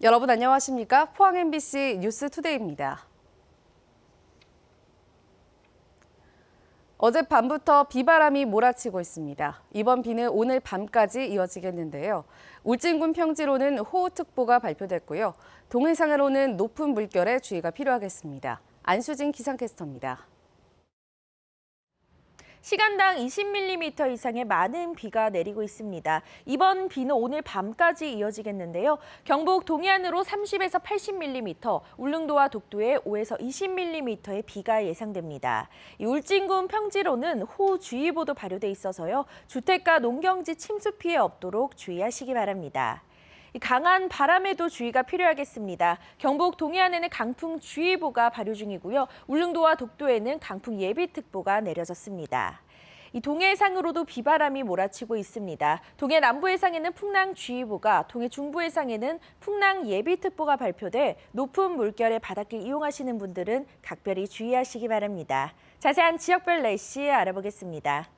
여러분 안녕하십니까? 포항 MBC 뉴스투데이입니다. 어젯밤부터 비바람이 몰아치고 있습니다. 이번 비는 오늘 밤까지 이어지겠는데요. 울진군 평지로는 호우특보가 발표됐고요. 동해상으로는 높은 물결에 주의가 필요하겠습니다. 안수진 기상캐스터입니다. 시간당 20mm 이상의 많은 비가 내리고 있습니다. 이번 비는 오늘 밤까지 이어지겠는데요. 경북 동해안으로 30에서 80mm, 울릉도와 독도에 5에서 20mm의 비가 예상됩니다. 이 울진군 평지로는 호우주의보도 발효돼 있어서요. 주택가 농경지 침수 피해 없도록 주의하시기 바랍니다. 강한 바람에도 주의가 필요하겠습니다. 경북 동해안에는 강풍주의보가 발효 중이고요. 울릉도와 독도에는 강풍 예비특보가 내려졌습니다. 이 동해상으로도 비바람이 몰아치고 있습니다. 동해 남부 해상에는 풍랑주의보가, 동해 중부 해상에는 풍랑 예비특보가 발표돼 높은 물결의 바닷길 이용하시는 분들은 각별히 주의하시기 바랍니다. 자세한 지역별 날씨 알아보겠습니다.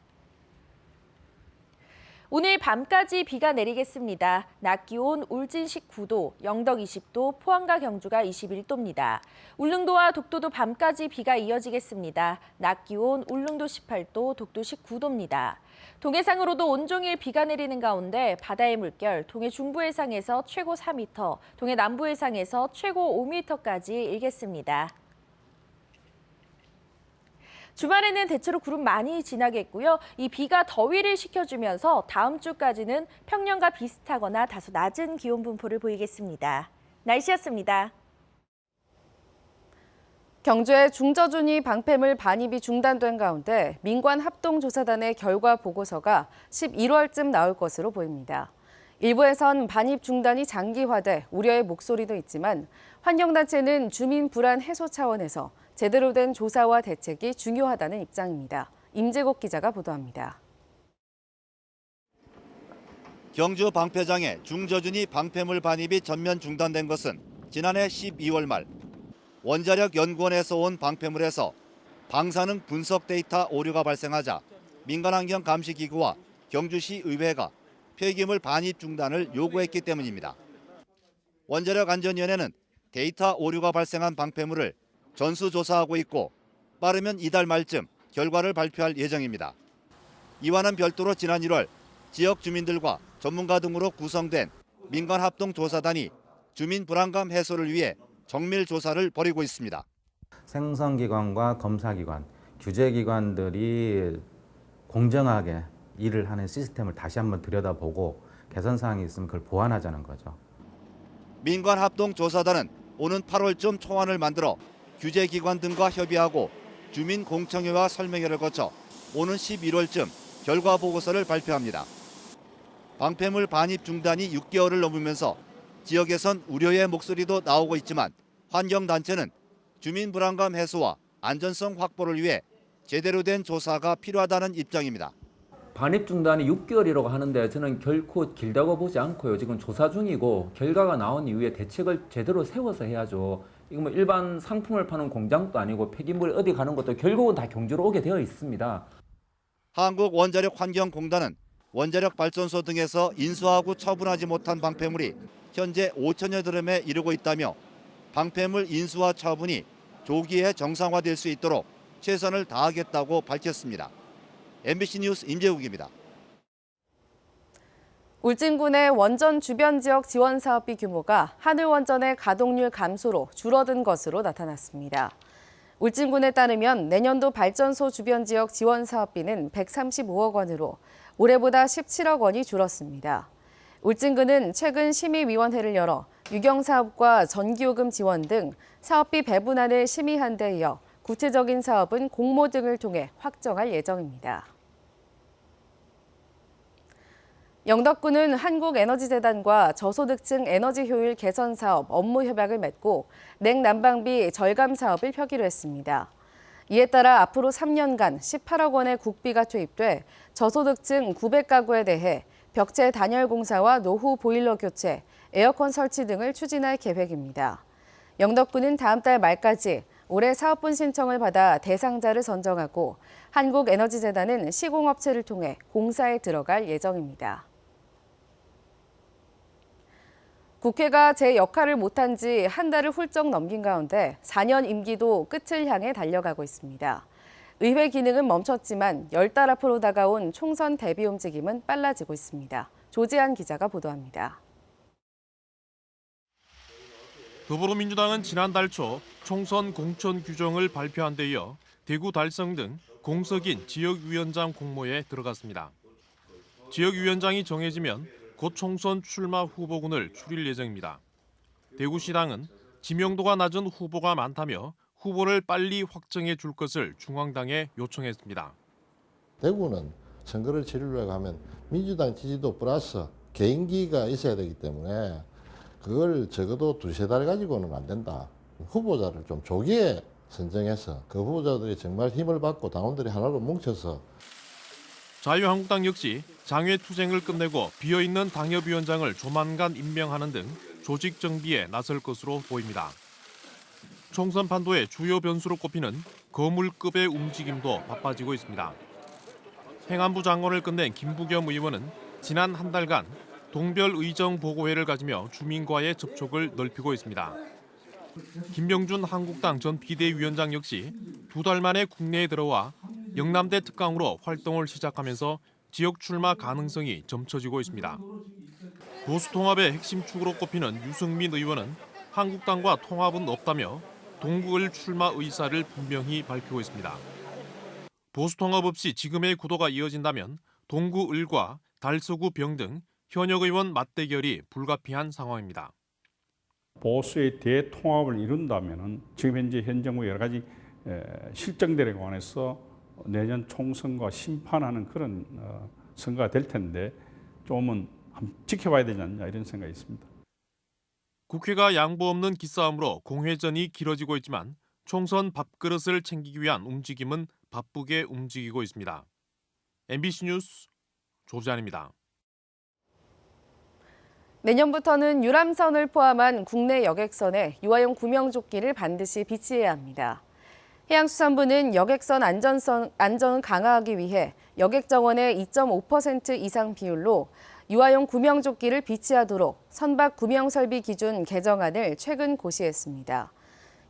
오늘 밤까지 비가 내리겠습니다. 낮 기온 울진 19도, 영덕 20도, 포항과 경주가 21도입니다. 울릉도와 독도도 밤까지 비가 이어지겠습니다. 낮 기온 울릉도 18도, 독도 19도입니다. 동해상으로도 온종일 비가 내리는 가운데 바다의 물결, 동해 중부 해상에서 최고 4m, 동해 남부 해상에서 최고 5m까지 일겠습니다. 주말에는 대체로 구름 많이 지나겠고요. 이 비가 더위를 식혀주면서 다음 주까지는 평년과 비슷하거나 다소 낮은 기온 분포를 보이겠습니다. 날씨였습니다. 경주의 중저준위 방패물 반입이 중단된 가운데 민관합동조사단의 결과 보고서가 11월쯤 나올 것으로 보입니다. 일부에선 반입 중단이 장기화돼 우려의 목소리도 있지만 환경단체는 주민 불안 해소 차원에서 제대로 된 조사와 대책이 중요하다는 입장입니다. 임재국 기자가 보도합니다. 경주 방패장에 중저준위 방패물 반입이 전면 중단된 것은 지난해 12월 말 원자력연구원에서 온 방패물에서 방사능 분석 데이터 오류가 발생하자 민간환경감시기구와 경주시 의회가 폐기물 반입 중단을 요구했기 때문입니다. 원자력안전위원회는 데이터 오류가 발생한 방패물을 전수조사하고 있고 빠르면 이달 말쯤 결과를 발표할 예정입니다. 이와는 별도로 지난 1월 지역 주민들과 전문가 등으로 구성된 민간합동조사단이 주민 불안감 해소를 위해 정밀 조사를 벌이고 있습니다. 생성기관과 검사기관, 규제기관들이 공정하게 일을 하는 시스템을 다시 한번 들여다보고 개선사항이 있으면 그걸 보완하자는 거죠. 민간합동조사단은 오는 8월쯤 초안을 만들어 규제기관 등과 협의하고 주민공청회와 설명회를 거쳐 오는 11월쯤 결과보고서를 발표합니다. 방패물 반입 중단이 6개월을 넘으면서 지역에선 우려의 목소리도 나오고 있지만 환경단체는 주민 불안감 해소와 안전성 확보를 위해 제대로 된 조사가 필요하다는 입장입니다. 반입 중단이 6개월이라고 하는데 저는 결코 길다고 보지 않고요. 지금 조사 중이고 결과가 나온 이후에 대책을 제대로 세워서 해야죠. 이거 뭐 일반 상품을 파는 공장도 아니고 폐기물이 어디 가는 것도 결국은 다 경주로 오게 되어 있습니다. 한국원자력환경공단은 원자력 발전소 등에서 인수하고 처분하지 못한 방패물이 현재 5천여 드럼에 이르고 있다며 방패물 인수와 처분이 조기에 정상화될 수 있도록 최선을 다하겠다고 밝혔습니다. MBC 뉴스 임재욱입니다. 울진군의 원전 주변 지역 지원 사업비 규모가 하늘원전의 가동률 감소로 줄어든 것으로 나타났습니다. 울진군에 따르면 내년도 발전소 주변 지역 지원 사업비는 135억 원으로 올해보다 17억 원이 줄었습니다. 울진군은 최근 심의위원회를 열어 유경사업과 전기요금 지원 등 사업비 배분안을 심의한 데 이어 구체적인 사업은 공모 등을 통해 확정할 예정입니다. 영덕군은 한국에너지재단과 저소득층 에너지 효율 개선 사업 업무 협약을 맺고 냉난방비 절감 사업을 펴기로 했습니다. 이에 따라 앞으로 3년간 18억 원의 국비가 투입돼 저소득층 900가구에 대해 벽체 단열 공사와 노후 보일러 교체, 에어컨 설치 등을 추진할 계획입니다. 영덕군은 다음 달 말까지 올해 사업분 신청을 받아 대상자를 선정하고 한국에너지재단은 시공업체를 통해 공사에 들어갈 예정입니다. 국회가 제 역할을 못한 지 한 달을 훌쩍 넘긴 가운데 4년 임기도 끝을 향해 달려가고 있습니다. 의회 기능은 멈췄지만 10달 앞으로 다가온 총선 대비 움직임은 빨라지고 있습니다. 조지한 기자가 보도합니다. 더불어민주당은 지난달 초 총선 공천 규정을 발표한 데 이어 대구, 달성 등 공석인 지역위원장 공모에 들어갔습니다. 지역위원장이 정해지면 곧 총선 출마 후보군을 추릴 예정입니다. 대구시당은 지명도가 낮은 후보가 많다며 후보를 빨리 확정해 줄 것을 중앙당에 요청했습니다. 대구는 선거를 치르려고 하면 민주당 지지도 플러스 개인기가 있어야 되기 때문에 그걸 적어도 2-3달 가지고는 안 된다. 후보자를 좀 조기에 선정해서 그 후보자들이 정말 힘을 받고 당원들이 하나로 뭉쳐서 자유한국당 역시 장외투쟁을 끝내고 비어있는 당협위원장을 조만간 임명하는 등 조직 정비에 나설 것으로 보입니다. 총선 판도의 주요 변수로 꼽히는 거물급의 움직임도 바빠지고 있습니다. 행안부 장관을 끝낸 김부겸 의원은 지난 한 달간 동별 의정 보고회를 가지며 주민과의 접촉을 넓히고 있습니다. 김병준 한국당 전 비대위원장 역시 2달 만에 국내에 들어와 영남대 특강으로 활동을 시작하면서 지역 출마 가능성이 점쳐지고 있습니다. 보수 통합의 핵심 축으로 꼽히는 유승민 의원은 한국당과 통합은 없다며 동구을 출마 의사를 분명히 밝히고 있습니다. 보수 통합 없이 지금의 구도가 이어진다면 동구을과 달서구 병 등 현역 의원 맞대결이 불가피한 상황입니다. 보수의 대통합을 이룬다면 지금 현재 현 정부 여러 가지 실정들에 관해서 내년 총선과 심판하는 그런 선거가 될 텐데 조금은 지켜봐야 되지 않냐 이런 생각이 있습니다. 국회가 양보 없는 기싸움으로 공회전이 길어지고 있지만 총선 밥그릇을 챙기기 위한 움직임은 바쁘게 움직이고 있습니다. MBC 뉴스 조지안입니다. 내년부터는 유람선을 포함한 국내 여객선에 유아용 구명조끼를 반드시 비치해야 합니다. 해양수산부는 여객선 안전을 강화하기 위해 여객 정원의 2.5% 이상 비율로 유아용 구명조끼를 비치하도록 선박 구명설비 기준 개정안을 최근 고시했습니다.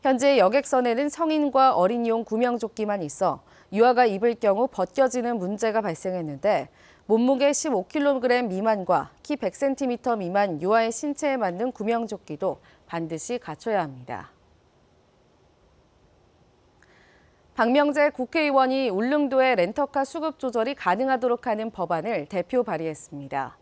현재 여객선에는 성인과 어린이용 구명조끼만 있어 유아가 입을 경우 벗겨지는 문제가 발생했는데 몸무게 15kg 미만과 키 100cm 미만 유아의 신체에 맞는 구명조끼도 반드시 갖춰야 합니다. 박명재 국회의원이 울릉도의 렌터카 수급 조절이 가능하도록 하는 법안을 대표 발의했습니다.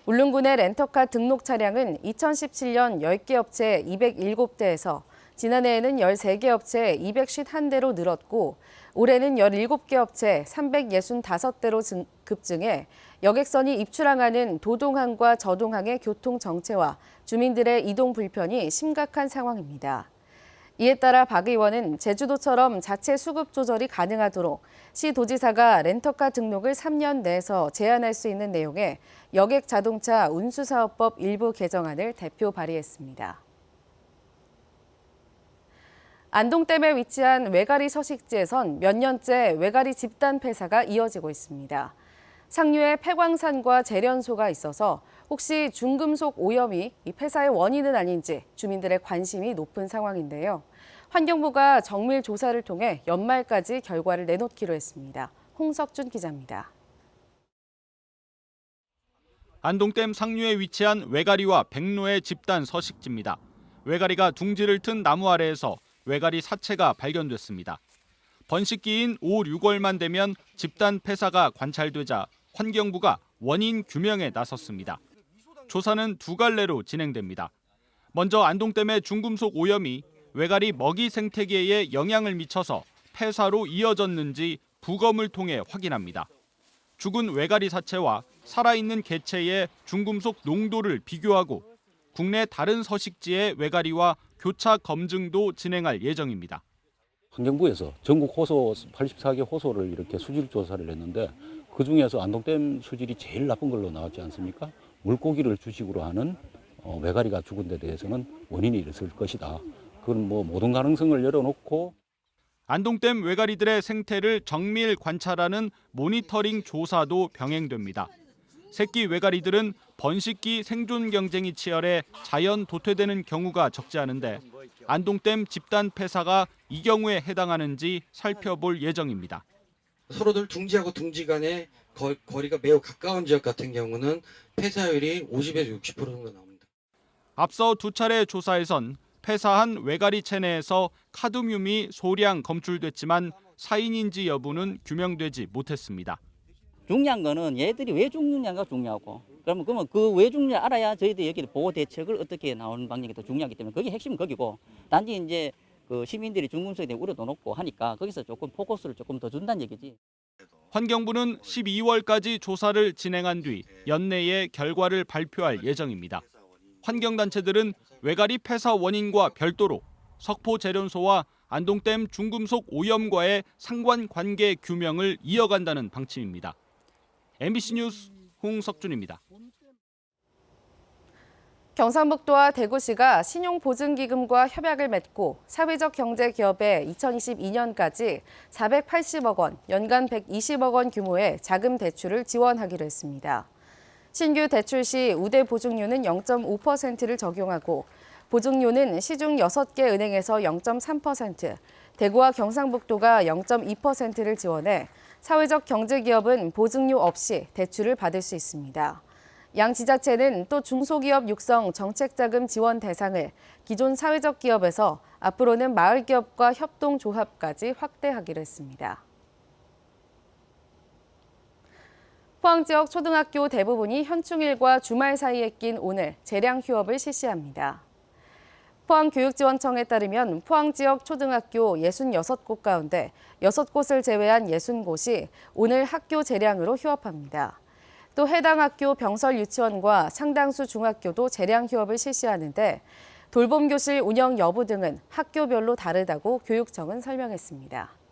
울릉군의 렌터카 등록 차량은 2017년 10개 업체 207대에서 지난해에는 13개 업체 251대로 늘었고 올해는 17개 업체 365대로 급증해 여객선이 입출항하는 도동항과 저동항의 교통 정체와 주민들의 이동 불편이 심각한 상황입니다. 이에 따라 박 의원은 제주도처럼 자체 수급 조절이 가능하도록 시도지사가 렌터카 등록을 3년 내에서 제한할 수 있는 내용의 여객 자동차 운수사업법 일부 개정안을 대표 발의했습니다. 안동댐에 위치한 외가리 서식지에선 몇 년째 외가리 집단 폐사가 이어지고 있습니다. 상류에 폐광산과 재련소가 있어서 혹시 중금속 오염이 이 폐사의 원인은 아닌지 주민들의 관심이 높은 상황인데요. 환경부가 정밀 조사를 통해 연말까지 결과를 내놓기로 했습니다. 홍석준 기자입니다. 안동댐 상류에 위치한 외가리와 백로의 집단 서식지입니다. 외가리가 둥지를 튼 나무 아래에서 외가리 사체가 발견됐습니다. 번식기인 5, 6월만 되면 집단 폐사가 관찰되자 환경부가 원인 규명에 나섰습니다. 조사는 두 갈래로 진행됩니다. 먼저 안동댐의 중금속 오염이 외가리 먹이 생태계에 영향을 미쳐서 폐사로 이어졌는지 부검을 통해 확인합니다. 죽은 외가리 사체와 살아있는 개체의 중금속 농도를 비교하고 국내 다른 서식지의 외가리와 교차 검증도 진행할 예정입니다. 환경부에서 전국 호소 84개 호소를 이렇게 수질 조사를 했는데 그중에서 안동댐 수질이 제일 나쁜 걸로 나왔지 않습니까? 물고기를 주식으로 하는 외가리가 죽은 데 대해서는 원인이 있을 것이다. 그건 모든 가능성을 열어놓고 안동댐 외가리들의 생태를 정밀 관찰하는 모니터링 조사도 병행됩니다. 새끼 외가리들은 번식기 생존 경쟁이 치열해 자연 도태되는 경우가 적지 않은데 안동댐 집단 폐사가 이 경우에 해당하는지 살펴볼 예정입니다. 서로들 둥지하고 둥지 간의 거리가 매우 가까운 지역 같은 경우는 폐사율이 50에서 60% 정도 나옵니다. 앞서 두 차례 조사에선 폐사한 외가리 체내에서 카드뮴이 소량 검출됐지만 사인인지 여부는 규명되지 못했습니다. 중요한 거는 얘들이 왜 죽느냐가 중요하고 그러면 그 왜 죽느냐 알아야 저희들이 여기 보호 대책을 어떻게 나오는 방향이 더 중요하기 때문에 그게 핵심은 거기고 단지 이제 그 시민들이 중금속에 대한 우려도 높고 하니까 거기서 조금 포커스를 조금 더 준다는 얘기지. 환경부는 12월까지 조사를 진행한 뒤 연내에 결과를 발표할 예정입니다. 환경단체들은 외가리 폐사 원인과 별도로 석포제련소와 안동댐 중금속 오염과의 상관관계 규명을 이어간다는 방침입니다. MBC 뉴스 홍석준입니다. 경상북도와 대구시가 신용보증기금과 협약을 맺고 사회적 경제 기업에 2022년까지 480억 원, 연간 120억 원 규모의 자금 대출을 지원하기로 했습니다. 신규 대출 시 우대 보증료는 0.5%를 적용하고 보증료는 시중 6개 은행에서 0.3%, 대구와 경상북도가 0.2%를 지원해 사회적 경제기업은 보증료 없이 대출을 받을 수 있습니다. 양 지자체는 또 중소기업 육성 정책자금 지원 대상을 기존 사회적 기업에서 앞으로는 마을기업과 협동조합까지 확대하기로 했습니다. 포항 지역 초등학교 대부분이 현충일과 주말 사이에 낀 오늘 재량 휴업을 실시합니다. 포항교육지원청에 따르면 포항 지역 초등학교 66곳 가운데 6곳을 제외한 60곳이 오늘 학교 재량으로 휴업합니다. 또 해당 학교 병설 유치원과 상당수 중학교도 재량 휴업을 실시하는데 돌봄교실 운영 여부 등은 학교별로 다르다고 교육청은 설명했습니다.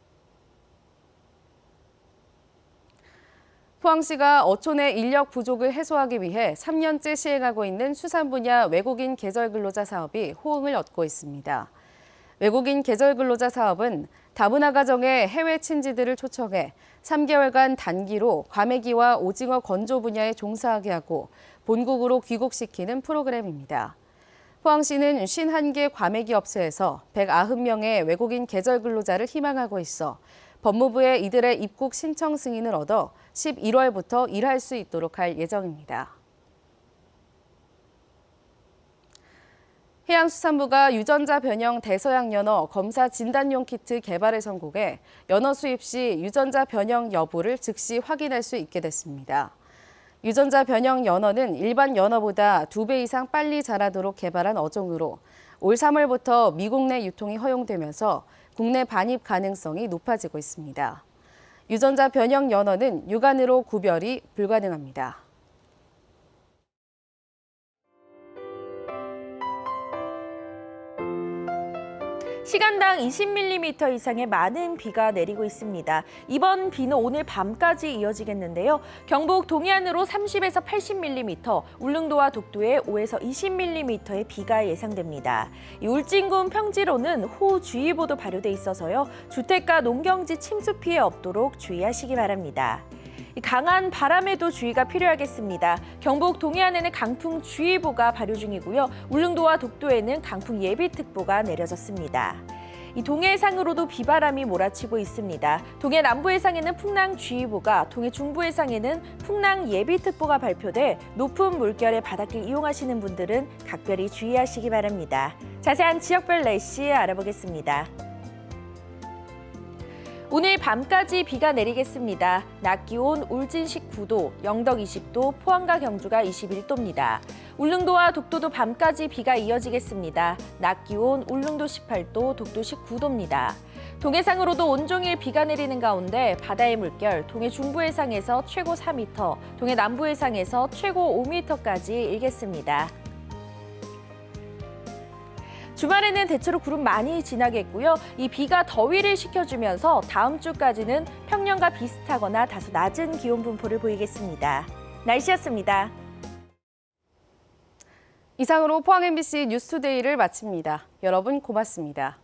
포항시가 어촌의 인력 부족을 해소하기 위해 3년째 시행하고 있는 수산 분야 외국인 계절 근로자 사업이 호응을 얻고 있습니다. 외국인 계절 근로자 사업은 다문화 가정의 해외 친지들을 초청해 3개월간 단기로 과메기와 오징어 건조 분야에 종사하게 하고 본국으로 귀국시키는 프로그램입니다. 포항시는 51개 과메기 업체에서 190명의 외국인 계절 근로자를 희망하고 있어 법무부에 이들의 입국 신청 승인을 얻어 11월부터 일할 수 있도록 할 예정입니다. 해양수산부가 유전자 변형 대서양 연어 검사 진단용 키트 개발에 성공해 연어 수입 시 유전자 변형 여부를 즉시 확인할 수 있게 됐습니다. 유전자 변형 연어는 일반 연어보다 2배 이상 빨리 자라도록 개발한 어종으로 올 3월부터 미국 내 유통이 허용되면서 국내 반입 가능성이 높아지고 있습니다. 유전자 변형 연어는 육안으로 구별이 불가능합니다. 시간당 20mm 이상의 많은 비가 내리고 있습니다. 이번 비는 오늘 밤까지 이어지겠는데요. 경북 동해안으로 30에서 80mm, 울릉도와 독도에 5에서 20mm의 비가 예상됩니다. 이 울진군 평지로는 호우주의보도 발효돼 있어서요. 주택가 농경지 침수 피해 없도록 주의하시기 바랍니다. 강한 바람에도 주의가 필요하겠습니다. 경북 동해안에는 강풍주의보가 발효 중이고요. 울릉도와 독도에는 강풍 예비특보가 내려졌습니다. 이 동해 해상으로도 비바람이 몰아치고 있습니다. 동해 남부 해상에는 풍랑주의보가, 동해 중부 해상에는 풍랑 예비특보가 발표돼 높은 물결의 바닷길 이용하시는 분들은 각별히 주의하시기 바랍니다. 자세한 지역별 날씨 알아보겠습니다. 오늘 밤까지 비가 내리겠습니다. 낮 기온 울진 19도, 영덕 20도, 포항과 경주가 21도입니다. 울릉도와 독도도 밤까지 비가 이어지겠습니다. 낮 기온 울릉도 18도, 독도 19도입니다. 동해상으로도 온종일 비가 내리는 가운데 바다의 물결 동해 중부 해상에서 최고 4m, 동해 남부 해상에서 최고 5m까지 일겠습니다. 주말에는 대체로 구름 많이 지나겠고요. 이 비가 더위를 식혀주면서 다음 주까지는 평년과 비슷하거나 다소 낮은 기온 분포를 보이겠습니다. 날씨였습니다. 이상으로 포항 MBC 뉴스투데이를 마칩니다. 여러분 고맙습니다.